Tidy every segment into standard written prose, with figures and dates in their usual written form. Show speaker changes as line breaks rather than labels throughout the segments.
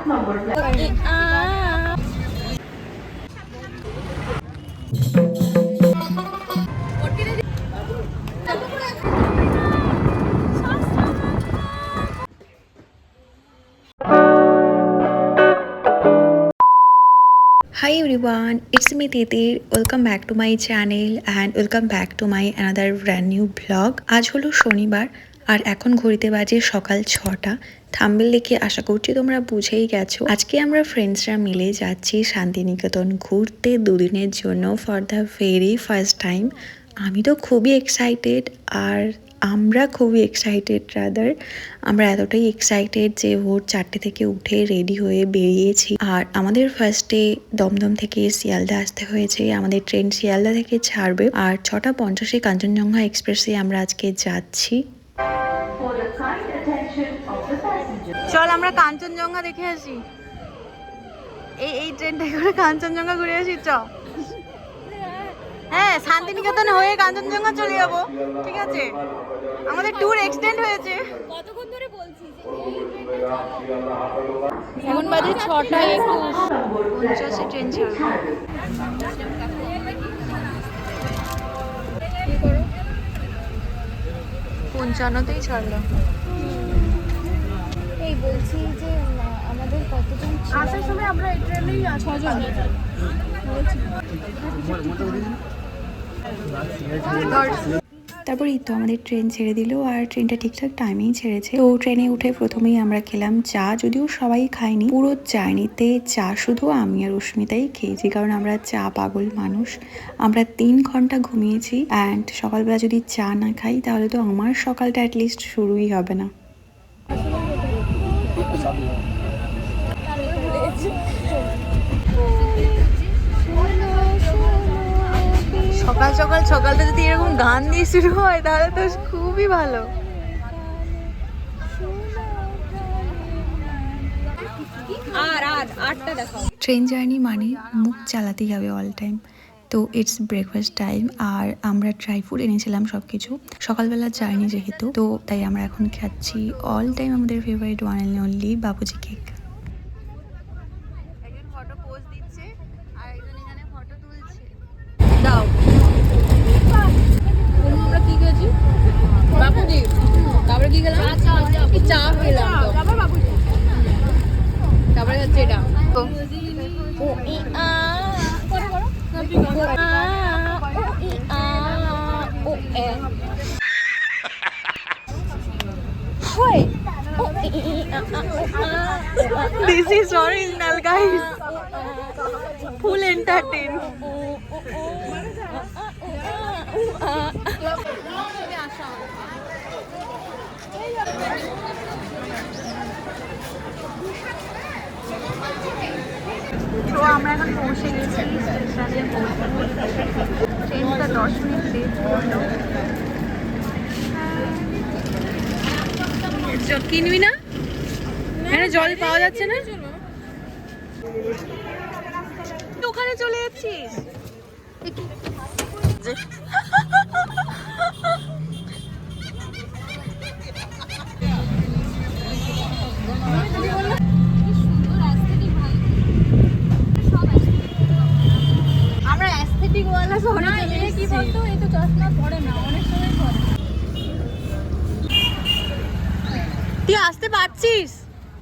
Hi everyone, it's me Titir. Welcome back to my channel and welcome back to my another brand new vlog. আজ হলো শনিবার আর এখন ঘড়িতে বাজে সকাল 6টা। থাম্বনেল দেখে আশা করছি তোমরা বুঝেই গেছো। আজকে আমরা ফ্রেন্ডসরা মিলে যাচ্ছি শান্তিনিকেতন ঘুরতে দুদিনের জন্য for the very first time. আমি তো খুবই এক্সাইটেড আর আমরা খুবই এক্সাইটেড রাদার। আমরা এতটাই এক্সাইটেড যে ভোর 4টে থেকে উঠে রেডি হয়ে বেরিয়েছি। আর আমাদের ফার্স্টে দমদম থেকে শিয়ালদা আসতে হয়েছে। আমাদের ট্রেন শিয়ালদা থেকে ছাড়বে আর 6:50 কাঞ্চনজঙ্ঘা এক্সপ্রেসে আমরা আজকে যাচ্ছি। চল আমরা কাঞ্চনজঙ্ঘা দেখে আসি। এই ট্রেনটা করে কাঞ্চনজঙ্ঘা ঘুরে আসি। চ হ্যাঁ, শান্তিনিকেতন হয়ে কাঞ্চনজঙ্ঘা চলে যাবো। ঠিক আছে, আমাদের ট্যুর এক্সটেন্ড হয়েছে।
কতক্ষণ ধরে বলছি
এখন বাজে 6:21 ট্রেন ছাড়বে। 55তেই ছাড়লো।
এই বলছি যে আমাদের কতজন আসার সময় আমরা এই ট্রেনেই 6জন
তারপর এই তো আমাদের ট্রেন ছেড়ে দিল আর ট্রেনটা ঠিকঠাক টাইমেই ছেড়েছে। তো ট্রেনে উঠে প্রথমেই আমরা খেলাম চা, যদিও সবাই খায়নি। পুরো জার্নিতে চা শুধু আমি আর রশ্মিতাই খেয়েছি, কারণ আমরা চা পাগল মানুষ। আমরা 3 ঘন্টা ঘুমিয়েছি অ্যান্ড সকালবেলা যদি চা না খাই তাহলে তো আমার সকালটা অ্যাটলিস্ট শুরুই হবে না। সকাল সকাল সকালটা যদি এরকম গান দিয়ে শুরু হয় তাহলে তো খুবই ভালো। ট্রেন জার্নি মানে মুখ চালাতেই হবে অল টাইম। তো ইটস ব্রেকফাস্ট টাইম আর আমরা ড্রাই ফ্রুট এনেছিলাম সব কিছু। সকালবেলা জার্নি যেহেতু, তো তাই আমরা এখন খাচ্ছি অল টাইম আমাদের favourite one and only Babuji cake. একজন ফটো পোজ দিচ্ছে আর একজন এখানে ফটো তুলছে। দাও আমরা কি খেয়েছি? বাবুজি, তারপরে কি খেলাম? চা খেলাম, তারপরে হচ্ছে এটা This is original guys, full entertain. তো আমরা এখন পৌঁছে গেছি স্টেশনে। ট্রেনটা 10 মিনিট লেট করলো। কিনবি না? এখানে জল পাওয়া যাচ্ছে না, ওখানে চলে যাচ্ছিস। আমরা অ্যাস্থেটিক ওয়ালা শহরে চলে কি বলতো, এই তো চশমা পড়ে না, অনেক সময় পড়ে। তুই আসতে পারছিস?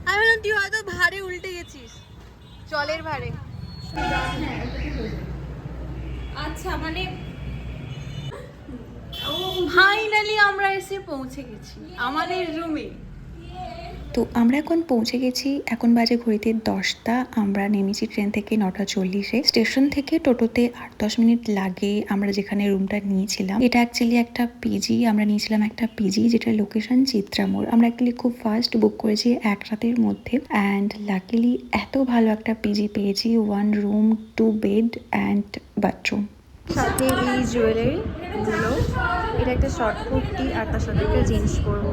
আমি বললাম তুই হয়তো ভারে উল্টে গেছিস, জলের ভারে।
আচ্ছা, মানে
ফাইনালি আমরা এসে পৌঁছে গেছি আমাদের রুমে। তো আমরা এখন পৌঁছে গেছি। এখন বাজে ঘড়িতে 10টা। আমরা নেমেছি ট্রেন থেকে 9:40-এ। স্টেশন থেকে টোটোতে 8-10 মিনিট লাগে। আমরা যেখানে রুমটা নিয়েছিলাম, এটা অ্যাকচুয়ালি একটা পিজি। আমরা নিয়েছিলাম একটা পিজি যেটা লোকেশন চিত্রামোড়। আমরা অ্যাকচুয়ালি খুব ফাস্ট বুক করেছি 1 রাতের মধ্যে অ্যান্ড লাকিলি এত ভালো একটা পিজি পেয়েছি। 1 রুম 2 বেড অ্যান্ড বাথরুম, সাথে এই জুয়েলারি গুলো। এটা একটা শর্ট কুর্তি আর তার সাথে একটা জিন্স পরবো।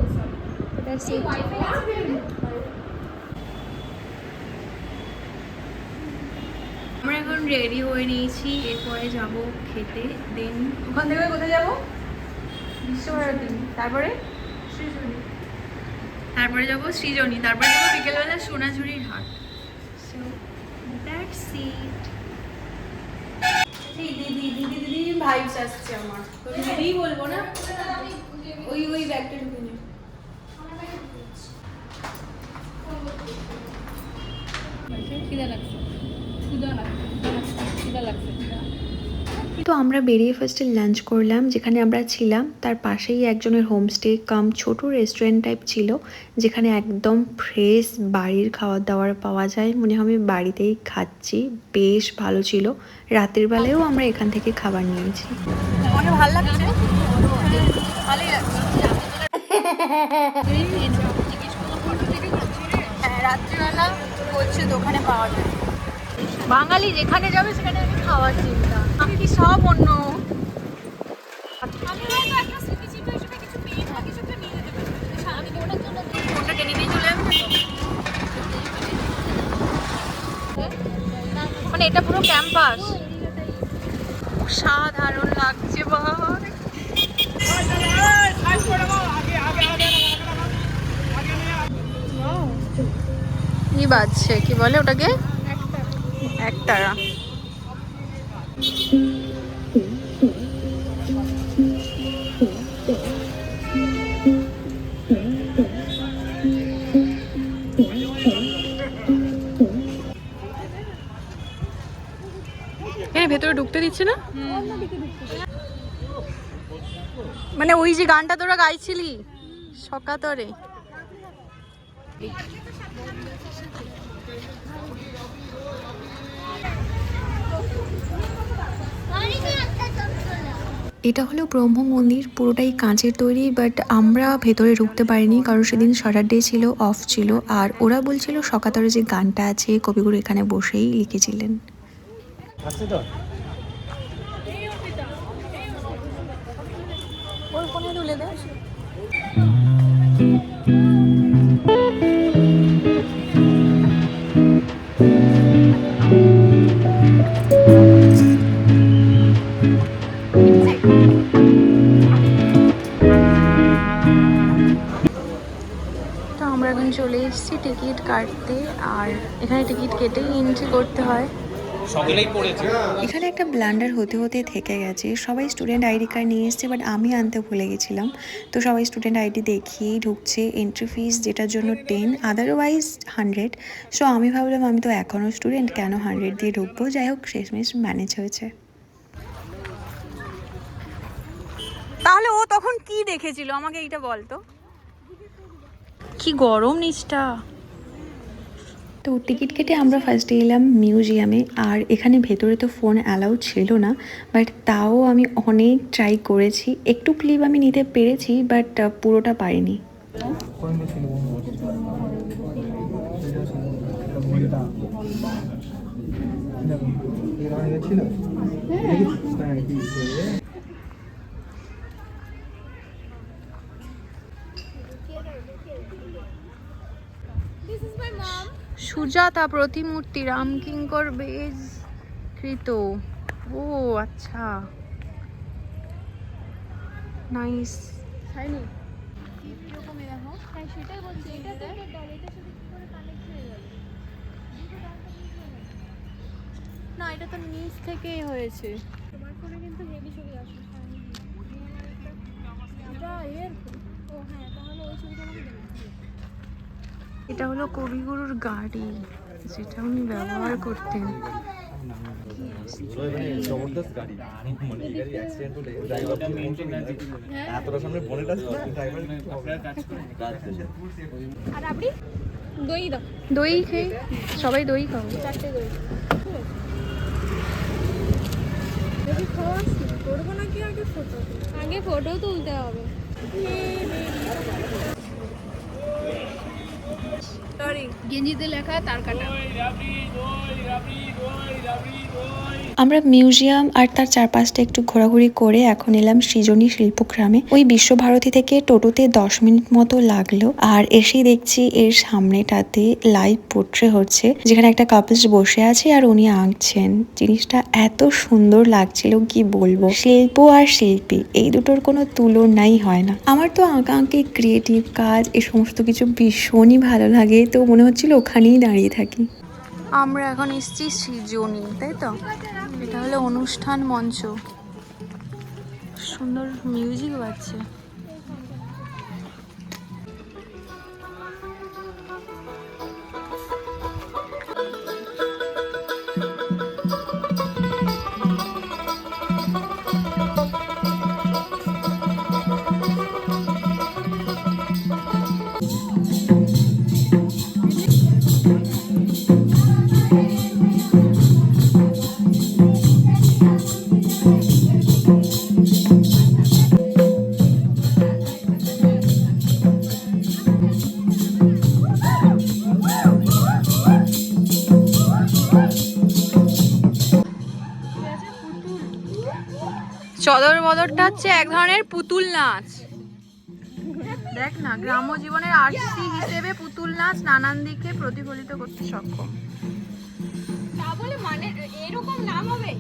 আমরা এখন রেডি হয়ে নিয়েছি, এরপরে যাব খেতে। দেন ওখান থেকে কোথায় যাব? বিশ্বভারতী, তারপরে তারপরে যাব সৃজনী, তারপরে যাব বিকেলবেলা সোনাঝুরির হাট। So that's it. এই দিদি দিদি দিদি ভাইবস আসছে আমার। তোকে দিদি বলবো না? ওই ব্যাগটা ঢুকে নে। তো আমরা বেরিয়ে ফার্স্টে লাঞ্চ করলাম, যেখানে আমরা ছিলাম তার পাশেই একজনের হোমস্টে কাম ছোট রেস্টুরেন্ট টাইপ ছিল, যেখানে একদম ফ্রেশ বাড়ির খাবার দাবার পাওয়া যায়। মনে হয় আমি বাড়িতেই খাচ্ছি, বেশ ভালো ছিল। রাতের বেলায়ও আমরা এখান থেকে খাবার নিয়েছি।
অনেক ভালো লাগছে, ভালোই লাগছে। হ্যাঁ, রাত্রিবেলা বলছে দোকানে পাওয়া যায়। বাঙালি যেখানে যাবে সেখানে আমি খাওয়ার চিন্তা, আমি কি সব অন্য। আমি হয়তো একটা স্মৃতি চিহ্ন হিসেবে কিছু পেন বা কিছু একটা নিয়ে যেতে পারি, সারাদিন ওটার জন্য ফোনটা টেনে নিয়ে চলে আসবে। মানে এটা পুরো ক্যাম্পাস, সাধারণ লাগছে ভাই। কি বাজছে, কি বলে ওটাকে? একতারা। ভেতরে ঢুকতে দিচ্ছে না, মানে ওই যে গানটা তোরা গাইছিলি সকাতরে।
এটা হলো ব্রহ্ম মন্দির, পুরোটাই কাঁচের তৈরি, বাট আমরা ভেতরে ঢুকতে পারিনি কারণ সেদিন স্যাটারডে ছিল, অফ ছিল। আর ওরা বলছিল সকাতরে যে গানটা আছে কবিগুরু এখানে বসেই লিখেছিলেন।
ওর ফোনে তুলে দে।
তো আমরা এখন চলে এসেছি টিকিট কাটতে, আর এখানে টিকিট কেটেই এন্ট্রি করতে হয়। এখানে একটা ব্লান্ডার হতে হতে থেকে গেছে, সবাই স্টুডেন্ট আইডি কার্ড নিয়ে এসছে, বাট আমি আনতে ভুলে গেছিলাম। তো সবাই স্টুডেন্ট আইডি দেখিয়েই ঢুকছে। এন্ট্রি ফিস যেটার জন্য 10, আদারওয়াইজ 100। সো আমি ভাবলাম আমি তো এখনও স্টুডেন্ট, কেন 100 দিয়ে ঢুকবো। যাই হোক শেষমেশ ম্যানেজ হয়েছে।
তাহলে ও তখন কি দেখেছিল আমাকে এইটা বলতো। কি গরম নিচটা।
তো টিকিট কেটে আমরা ফার্স্টে এলাম মিউজিয়ামে, আর এখানে ভেতরে তো ফোন অ্যালাউ ছিল না, বাট তাও আমি অনেক ট্রাই করেছি। একটু ক্লিপ আমি নিতে পেরেছি, বাট পুরোটা পারিনি।
সুজাতা প্রতিমূর্তি রামকিঙ্কর বেজ কৃত। ও আচ্ছা, নাইস। না, এটা তো নিচ থেকেই হয়েছে। তোমার ফোনে কিন্তু হেভি ছবি আসে।
এটা হলো কবিগুরুর গাড়ি, যেটা উনি ব্যবহার করতেন।
দই খেয়ে সবাই দই খাবো। আগে ফটো তুলতে হবে। গেঞ্জিতে লেখা তার কাটা।
আমরা মিউজিয়াম আর তার চারপাশটা একটু ঘোরাঘুরি করে এখন এলাম সৃজনী শিল্পগ্রামে। ওই বিশ্বভারতী থেকে টোটোতে 10 মিনিট মতো লাগলো, আর এসেই দেখছি এর সামনেটাতে লাইভ পোট্রে হচ্ছে, যেখানে একটা কাপলস বসে আছে আর উনি আঁকছেন। জিনিসটা এত সুন্দর লাগছিল কি বলবো। শিল্প আর শিল্পী এই দুটোর কোনো তুলনাই হয় না। আমার তো আঁকাআঁকি, ক্রিয়েটিভ কাজ, এই সমস্ত কিছু ভীষণই ভালো লাগে, তো মনে হচ্ছিল ওখানেই দাঁড়িয়ে থাকি।
আমরা এখন এসেছি সৃজনী, তাই তো? এটা হলো অনুষ্ঠান মঞ্চ, সুন্দর মিউজিক বাজছে। চদর বদরটা হচ্ছে এক ধরনের পুতুল নাচ। দেখ না, গ্রাম্য জীবনের আরসি হিসেবে পুতুল নাচ নানান দিকে প্রতিফলিত করতে সক্ষম। তা বলে মানে এরকম নাম হবে?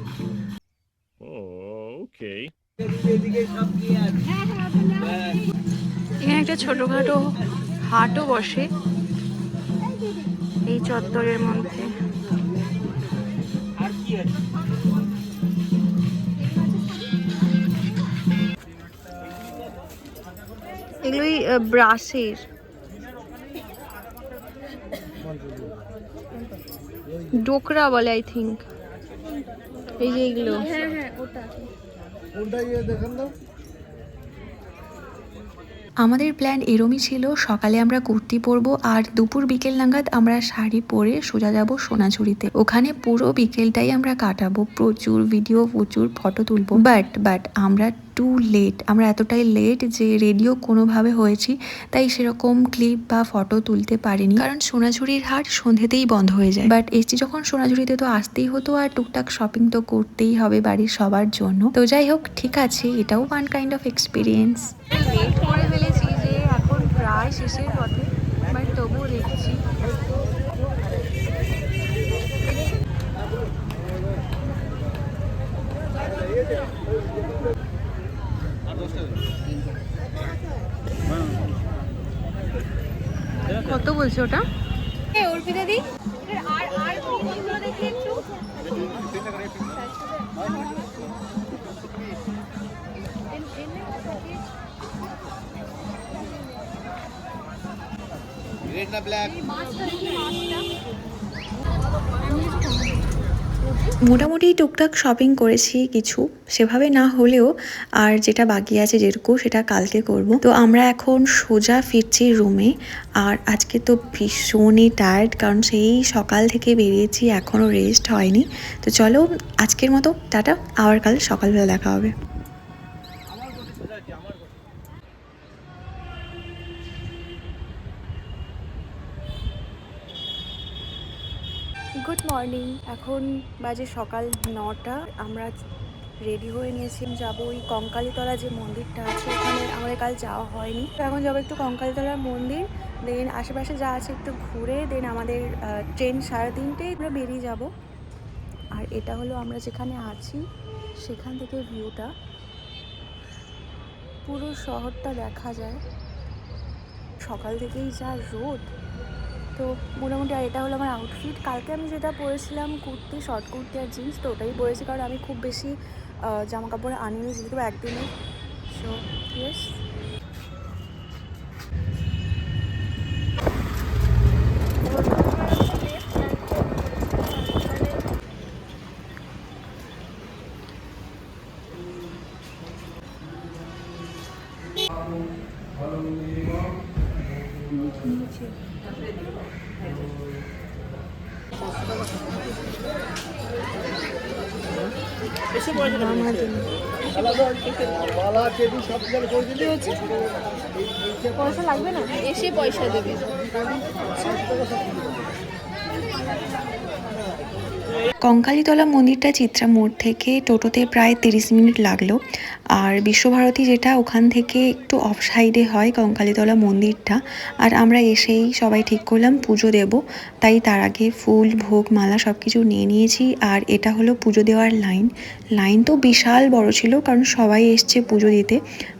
ওকে।
এখানে একটা ছোটখাটো হাটও বসে এই চত্বরের মধ্যে। এগুলোই ব্রাশের, ডোকরা বলে আই থিঙ্ক। এই যে এগুলো,
আমাদের প্ল্যান এরমই ছিল, সকালে আমরা কুর্তি পরবো আর দুপুর বিকেল নাগাদ আমরা শাড়ি পরে সোজা যাব সোনাঝুরিতে। ওখানে পুরো বিকেলটাই আমরা কাটাবো, প্রচুর ভিডিও, প্রচুর ফটো তুলবো। বাট আমরা টু লেট, আমরা এতটাই লেট যে রেডিও কোনোভাবে হয়েছি, তাই সেরকম ক্লিপ বা ফটো তুলতে পারিনি, কারণ সোনাঝুরির হাট সন্ধ্যেতেই বন্ধ হয়ে যায়। বাট এসছি যখন সোনাঝুরিতে তো আসতেই হতো, আর টুকটাক শপিং তো করতেই হবে বাড়ির সবার জন্য। তো যাই হোক, ঠিক আছে, এটাও one kind of experience.
Late করে ফেলেছি যে এখন প্রায় শেষের পথে, বাট তবুও দেখছি। কত বলছে ওটা? অর্পিতা দি, আর আর কোনগুলো দেখি একটু।
রেড না ব্ল্যাক?
মোটামুটি টুকটাক শপিং করেছি কিছু, সেভাবে না হলেও, আর যেটা বাকি আছে যেটুকু সেটা কালকে করব। তো আমরা এখন সোজা ফিরছি রুমে, আর আজকে তো ভীষণই টায়ার্ড, কারণ সেই সকাল থেকে বেরিয়েছি, এখনও রেস্ট হয়নি। তো চলো আজকের মতো টাটা, আবার কাল সকালবেলা দেখা হবে। গুড মর্নিং, এখন বাজে সকাল 9টা। আমরা রেডি হয়ে নিয়েছি, যাবো ওই কঙ্কালীতলা যে মন্দিরটা আছে ওখানে, আমাদের কাল যাওয়া হয়নি। তো এখন যাবো একটু কঙ্কালীতলার মন্দির, দেন আশেপাশে যা আছে একটু ঘুরে, দেন আমাদের ট্রেন 3:30টায় আমরা বেরিয়ে যাব। আর এটা হলো আমরা যেখানে আছি সেখান থেকে ভিউটা, পুরো শহরটা দেখা যায়। সকাল থেকেই যা রোদ, তো মোটামুটি। আর এটা হলো আমার আউটফিট। কালকে আমি যেটা পরেছিলাম কুর্তি, শর্ট কুর্তি আর জিন্স, তো ওটাই পরেছি, কারণ আমি খুব বেশি জামা কাপড় আনিনি, যেহেতু একদিনে। সো ইয়েস, পয়সা লাগবে না, এসে পয়সা দেবে। কঙ্কালীতলা মন্দিরটা চিত্রা মোড় থেকে টোটোতে প্রায় 30 মিনিট লাগলো। আর বিশ্বভারতী যেটা, ওখান থেকে একটু অফ সাইডে হয় কঙ্কালীতলা মন্দিরটা। আর আমরা এসেই সবাই ঠিক করলাম পুজো দেব, তাই তার আগে ফুল, ভোগ, মালা সব কিছু নিয়ে নিয়েছি। আর এটা হলো পুজো দেওয়ার লাইন তো বিশাল বড় ছিল, কারণ সবাই এসছে পুজো দিতে।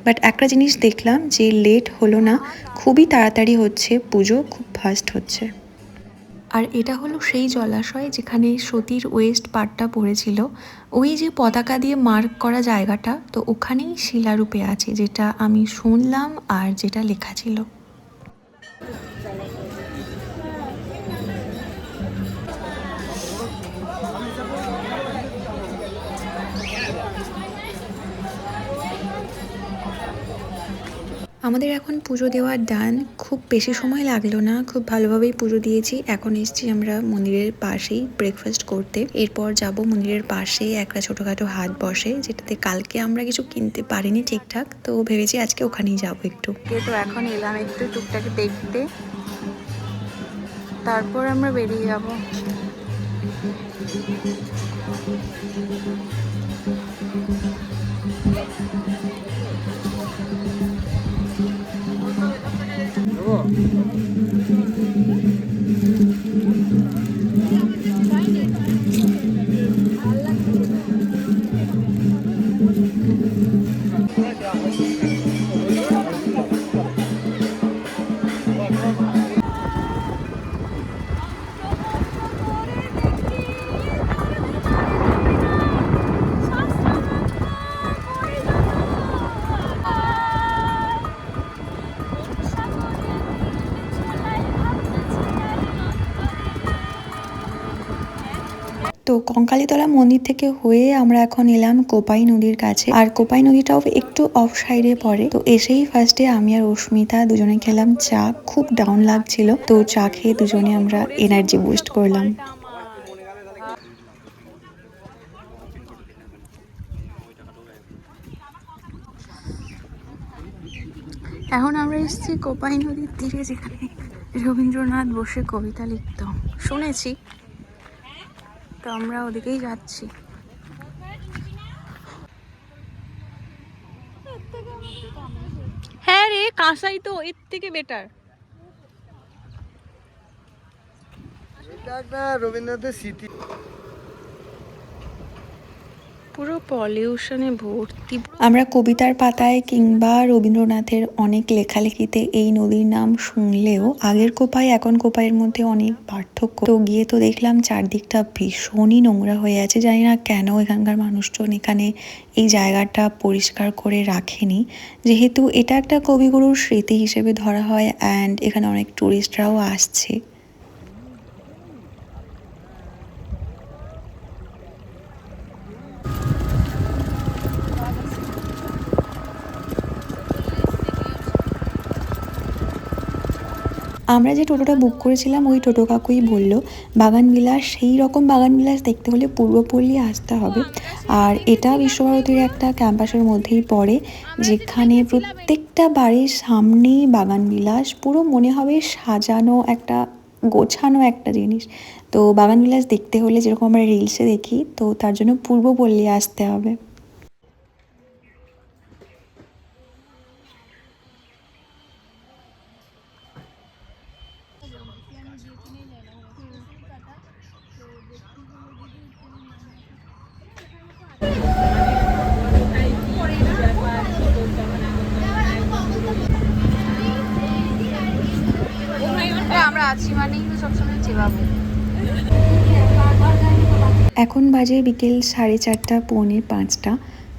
বাট একটা জিনিস দেখলাম যে লেট হলো না, খুবই তাড়াতাড়ি হচ্ছে পুজো, খুব ফাস্ট হচ্ছে। আর এটা হলো সেই জলাশয় যেখানে সতীর ওয়েস্ট পার্টটা পড়েছিল। ওই যে পতাকা দিয়ে মার্ক করা জায়গাটা, তো ওখানেই শিলারূপে আছে, যেটা আমি শুনলাম আর যেটা লেখা ছিল। আমাদের এখন পুজো দেওয়ার ডান। খুব বেশি সময় লাগলো না, খুব ভালোভাবেই পুজো দিয়েছি। এখন এসেছি আমরা মন্দিরের পাশেই ব্রেকফাস্ট করতে। এরপর যাব মন্দিরের পাশে একটা ছোটোখাটো হাট বসে, যেটাতে কালকে আমরা কিছু কিনতে পারিনি ঠিকঠাক, তো ভেবেছি আজকে ওখানেই যাবো একটু। তো এখন এলাম একটু টুকটাক দেখতে, তারপর আমরা বেরিয়ে যাব। তো কঙ্কালীতলা মন্দির থেকে হয়ে আমরা এখন এলাম কোপাই নদীর কাছে। আর কোপাই নদীটাও একটু অফ সাইডে পড়ে। তো এসেই ফার্স্টে আমি আর অস্মিতা দুজনে খেলাম চা। খুব ডাউন লাগছিল, তো চা খেয়ে দুজনে আমরা এনার্জি বুস্ট করলাম। এখন আমরা এসেছি কোপাই নদীর তীরে, যেখানে রবীন্দ্রনাথ বসে কবিতা লিখত শুনেছি, তো আমরা ওদিকেই যাচ্ছি। হ্যাঁ রে, কাঁসাই তো এর থেকে বেটার।
এটা একটা রবীন্দ্রনাথের স্মৃতি।
পুরো পলিউশনে ভর্তি। আমরা কবিতার পাতায় কিংবা রবীন্দ্রনাথের অনেক লেখালেখিতে এই নদীর নাম শুনলেও আগের কোপাই এখন কোপাইয়ের মধ্যে অনেক পার্থক্য। তো গিয়ে তো দেখলাম চারদিকটা ভীষণই নোংরা হয়ে আছে। জানি না কেন এখানকার মানুষজন এখানে এই জায়গাটা পরিষ্কার করে রাখেনি, যেহেতু এটা একটা কবিগুরুর স্মৃতি হিসেবে ধরা হয় অ্যান্ড এখানে অনেক টুরিস্টরাও আসছে। আমরা যে টোটোটা বুক করেছিলাম ওই টোটো কাকুই বলল বাগানবিলাস, সেই রকম বাগানবিলাস দেখতে হলে পূর্বপল্লী আসতে হবে। আর এটা বিশ্বভারতীর একটা ক্যাম্পাসের মধ্যেই পড়ে, যেখানে প্রত্যেকটা বাড়ির সামনেই বাগানবিলাস, পুরো মনে হবে সাজানো একটা গোছানো একটা জিনিস। তো বাগানবিলাস দেখতে হলে যেরকম আমরা রিলসে দেখি, তো তার জন্য পূর্বপল্লী আসতে হবে।
আমরা আছি মানেই তো সবসময় চেবাবো।
এখন বাজে বিকেল 4:30, পৌনে 5টা।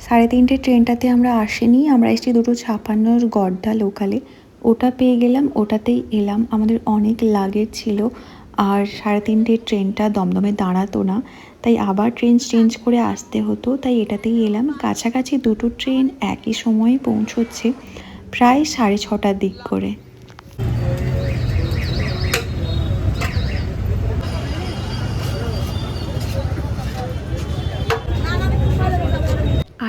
3:30 ট্রেনটাতে আমরা আসিনি, আমরা এসেছি 2:56 গড্ডা লোকালে। ওটা পেয়ে গেলাম, ওটাতেই এলাম। আমাদের অনেক লাগেজ ছিল, আর 3:30 ট্রেনটা দমদমে দাঁড়াতো না, তাই আবার ট্রেন চেঞ্জ করে আসতে হতো, তাই এটাতেই এলাম। কাছাকাছি দুটো ট্রেন একই সময়ে পৌঁছচ্ছে, প্রায় 6:30টার দিক করে।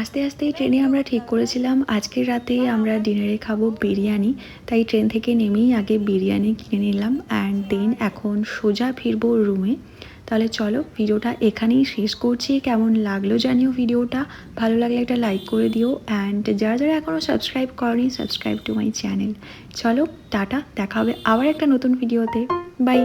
আস্তে আস্তে ট্রেনে আমরা ঠিক করেছিলাম আজকের রাতে আমরা ডিনারে খাবো বিরিয়ানি, তাই ট্রেন থেকে নেমেই আগে বিরিয়ানি কিনে নিলাম অ্যান্ড দেন এখন সোজা ফিরবো রুমে। তাহলে চলো ভিডিওটা এখানেই শেষ করছি। কেমন লাগলো জানিও ভিডিওটা, ভালো লাগলে একটা লাইক করে দিও অ্যান্ড যারা যারা এখনও সাবস্ক্রাইব করনি, সাবস্ক্রাইব টু মাই চ্যানেল। চলো টাটা, দেখা হবে আবার একটা নতুন ভিডিওতে। বাই।